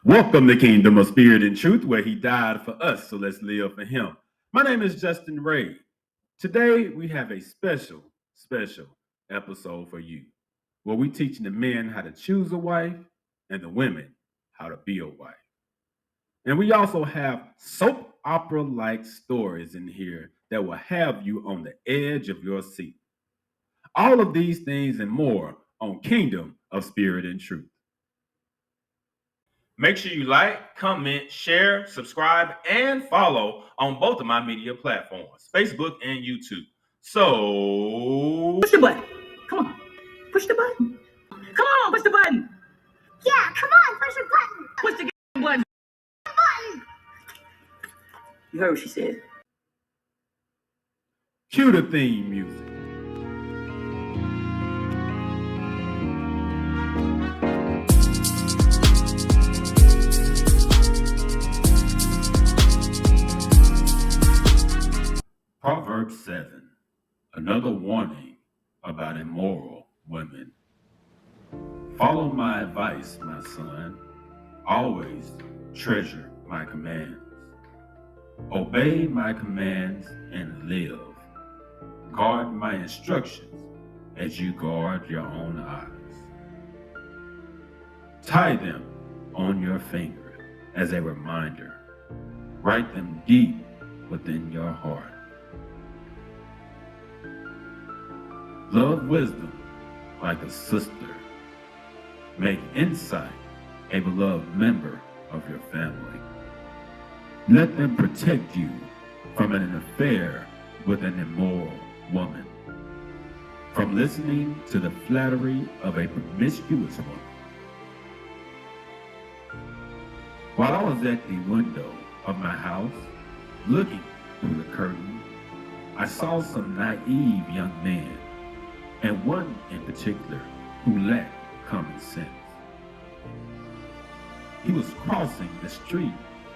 Welcome to Kingdom of Spirit and Truth, where he died for us, so let's live for him. My name is Justin Ray. Today, we have a special episode for you, where we teaching the men how to choose a wife and the women how to be a wife. And we also have soap opera-like stories in here that will have you on the edge of your seat. All of these things and more on Kingdom of Spirit and Truth. Make sure you like, comment, share, subscribe, and follow on both of my media platforms, Facebook and YouTube. So, push the button. Come on. Push the button. Come on, push the button. Yeah, come on, push the button. Push the button. Button. You heard what she said. cue the theme music. Proverbs 7, another warning about immoral women. Follow my advice, my son. Always treasure my commands. Obey my commands and live. Guard my instructions as you guard your own eyes. Tie them on your finger as a reminder. Write them deep within your heart. Love wisdom like a sister. Make insight a beloved member of your family. Let them protect you from an affair with an immoral woman, from listening to the flattery of a promiscuous woman. While I was at the window of my house, looking through the curtain, I saw some naive young men, and one in particular who lacked common sense. He was crossing the street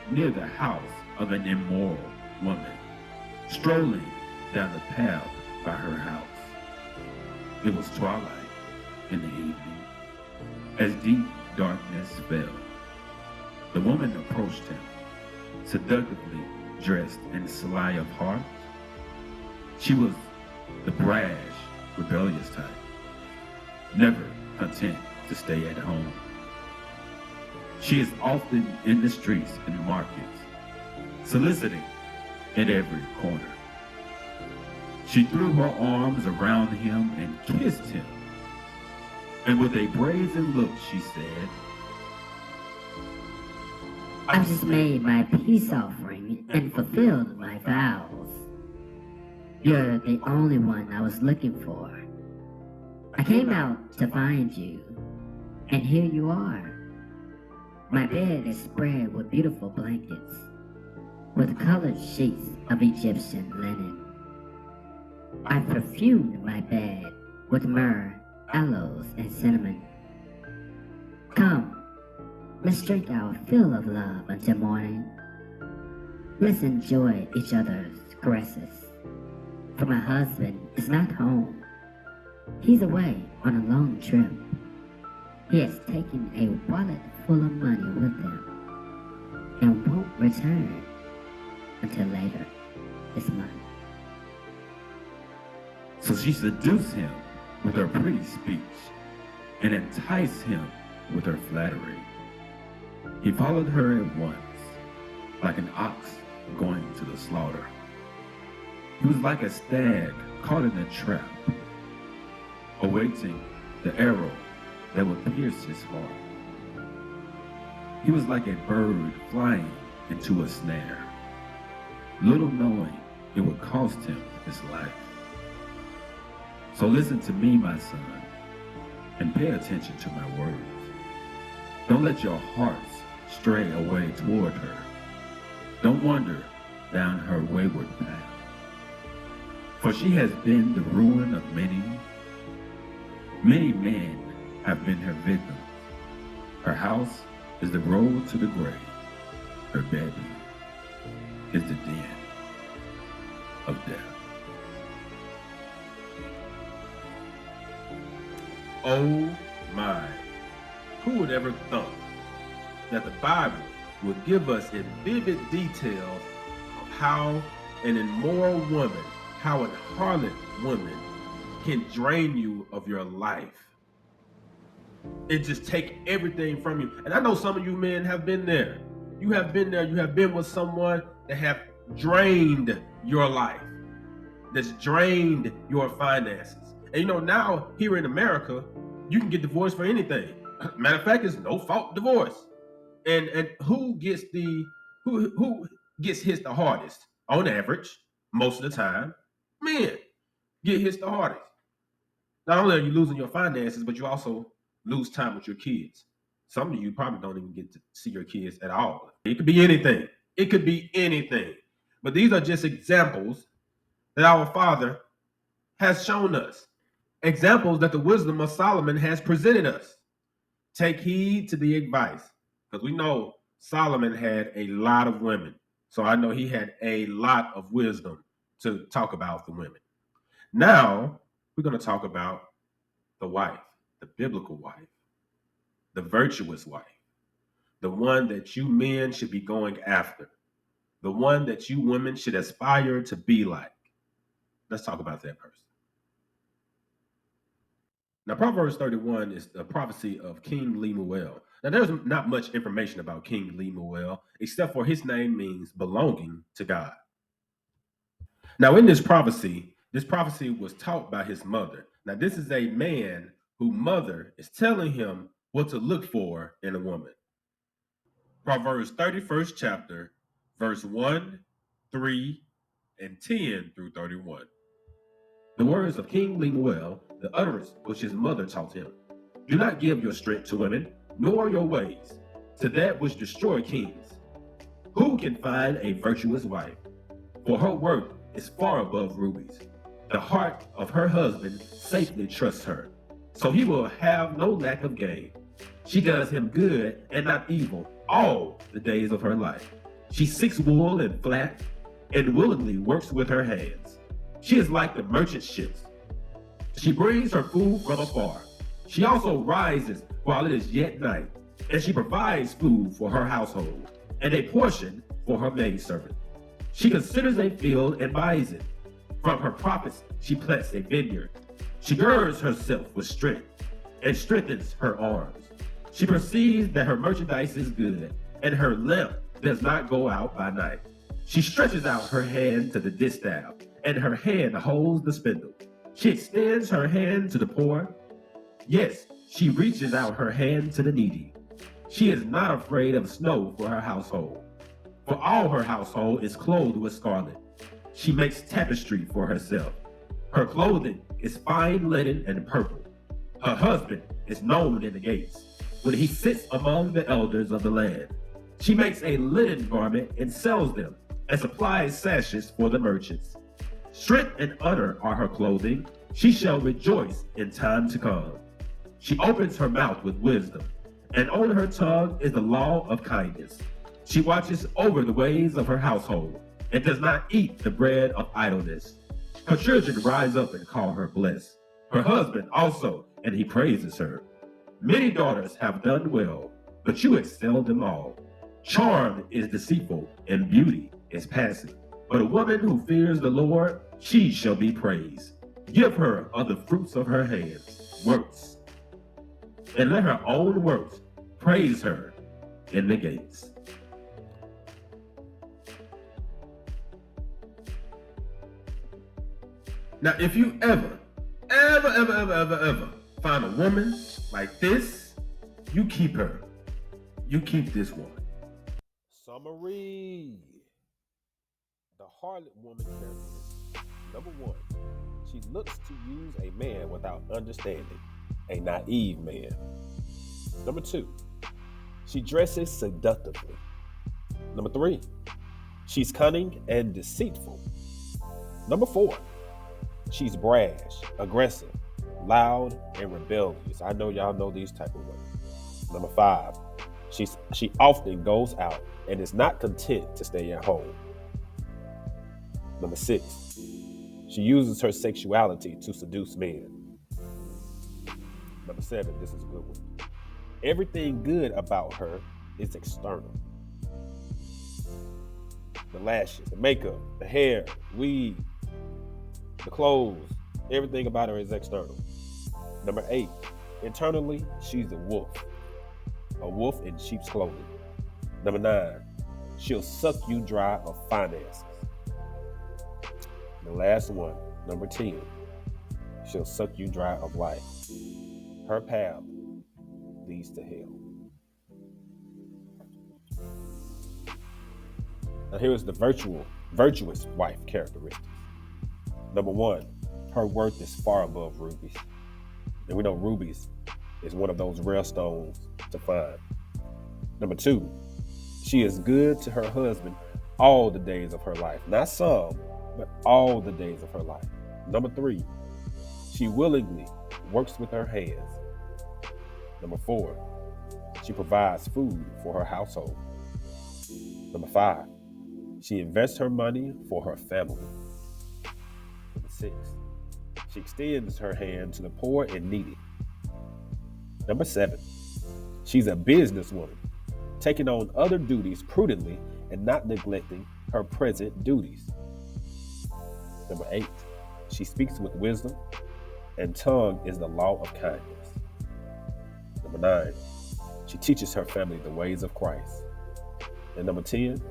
near the house of an immoral woman, strolling down the path by her house. It was twilight in the evening. As deep darkness fell, the woman approached him, seductively dressed and sly of heart. She was the brash, rebellious type, never content to stay at home. She is often in the streets and markets, soliciting at every corner. She threw her arms around him and kissed him, and with a brazen look she said, I've just made my peace offering and fulfilled my vows. You're the only one I was looking for. I came out to find you, and here you are. My bed is spread with beautiful blankets, with colored sheets of Egyptian linen. I perfumed my bed with myrrh, aloes, and cinnamon. Come, let's drink our fill of love until morning. Let's enjoy each other's caresses. For my husband is not home. He's away on a long trip. He has taken a wallet full of money with him and won't return until later this month. So she seduced him with her pretty speech and enticed him with her flattery. He followed her at once, like an ox going to the slaughter. He was like a stag caught in a trap, awaiting the arrow that would pierce his heart. He was like a bird flying into a snare, little knowing it would cost him his life. So listen to me, my son, and pay attention to my words. Don't let your hearts stray away toward her. Don't wander down her wayward path. For she has been the ruin of many. Many men have been her victims. Her house is the road to the grave. Her bed is the den of death. Oh my, who would ever thunk that the Bible will give us in vivid details of how an immoral woman, how a harlot woman can drain you of your life and just take everything from you. And I know some of you men have been there. You have been there. You have been with someone that have drained your life, that's drained your finances. And now here in America, you can get divorced for anything. Matter of fact, it's no fault divorce. And who gets who gets hit the hardest on average most of the time? Men get hit the hardest. Not only are you losing your finances, but you also lose time with your kids. Some of you probably don't even get to see your kids at all. It could be anything. It could be anything. But these are just examples that our Father has shown us. Examples that the wisdom of Solomon has presented us. Take heed to the advice, because we know Solomon had a lot of women. So I know he had a lot of wisdom to talk about the women. Now, we're going to talk about the wife, the biblical wife, the virtuous wife, the one that you men should be going after, the one that you women should aspire to be like. Let's talk about that person. Now, Proverbs 31 is the prophecy of King Lemuel. Now, there's not much information about King Lemuel, except for his name means belonging to God. Now, in this prophecy was taught by his mother. Now, this is a man whose mother is telling him what to look for in a woman. Proverbs 31st chapter, verse 1, 3, and 10 through 31. The words of King Lemuel, the utterance which his mother taught him. Do not give your strength to women, nor your ways to that which destroy kings. Who can find a virtuous wife? For her worth is far above rubies. The heart of her husband safely trusts her, so he will have no lack of gain. She does him good and not evil all the days of her life. She seeks wool and flax, and willingly works with her hands. She is like the merchant ships. She brings her food from afar. She also rises while it is yet night, and she provides food for her household, and a portion for her maidservant. She considers a field and buys it. From her profits she plants a vineyard. She girds herself with strength, and strengthens her arms. She perceives that her merchandise is good, and her lamp does not go out by night. She stretches out her hand to the distaff, and her hand holds the spindle. She extends her hand to the poor. Yes, she reaches out her hand to the needy. She is not afraid of snow for her household, for all her household is clothed with scarlet. She makes tapestry for herself. Her clothing is fine linen and purple. Her husband is known in the gates, when he sits among the elders of the land. She makes a linen garment and sells them, and supplies sashes for the merchants. Strength and honor are her clothing. She shall rejoice in time to come. She opens her mouth with wisdom, and on her tongue is the law of kindness. She watches over the ways of her household, and does not eat the bread of idleness. Her children rise up and call her blessed. Her husband also, and he praises her. Many daughters have done well, but you excel them all. Charm is deceitful, and beauty is passing. But a woman who fears the Lord, she shall be praised. Give her of the fruits of her hands, works, and let her own works praise her in the gates. Now, if you ever find a woman like this, you keep her. You keep this woman. Summary. The harlot woman characteristics. Number 1, she looks to use a man without understanding, a naive man. Number 2, she dresses seductively. Number 3, she's cunning and deceitful. Number 4, she's brash, aggressive, loud, and rebellious. I know y'all know these type of women. Number 5, she often goes out and is not content to stay at home. Number 6, she uses her sexuality to seduce men. Number 7, this is a good one. Everything good about her is external. The lashes, the makeup, the hair, weave, the clothes, everything about her is external. Number 8, internally, she's a wolf in sheep's clothing. Number 9, she'll suck you dry of finances. The last one, number 10, she'll suck you dry of life. Her path leads to hell. Now here is the virtuous wife characteristics. Number 1, her worth is far above rubies. And we know rubies is one of those rare stones to find. Number 2, she is good to her husband all the days of her life. Not some, but all the days of her life. Number 3, she willingly works with her hands. Number 4, she provides food for her household. Number 5, she invests her money for her family. Number 6, she extends her hand to the poor and needy. Number 7, she's a businesswoman, taking on other duties prudently and not neglecting her present duties. Number 8, she speaks with wisdom, and tongue is the law of kindness. Number 9, she teaches her family the ways of Christ. And number 10,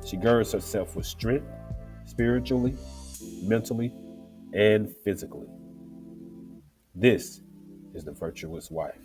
she girds herself with strength, spiritually, mentally, and physically. This is the virtuous wife.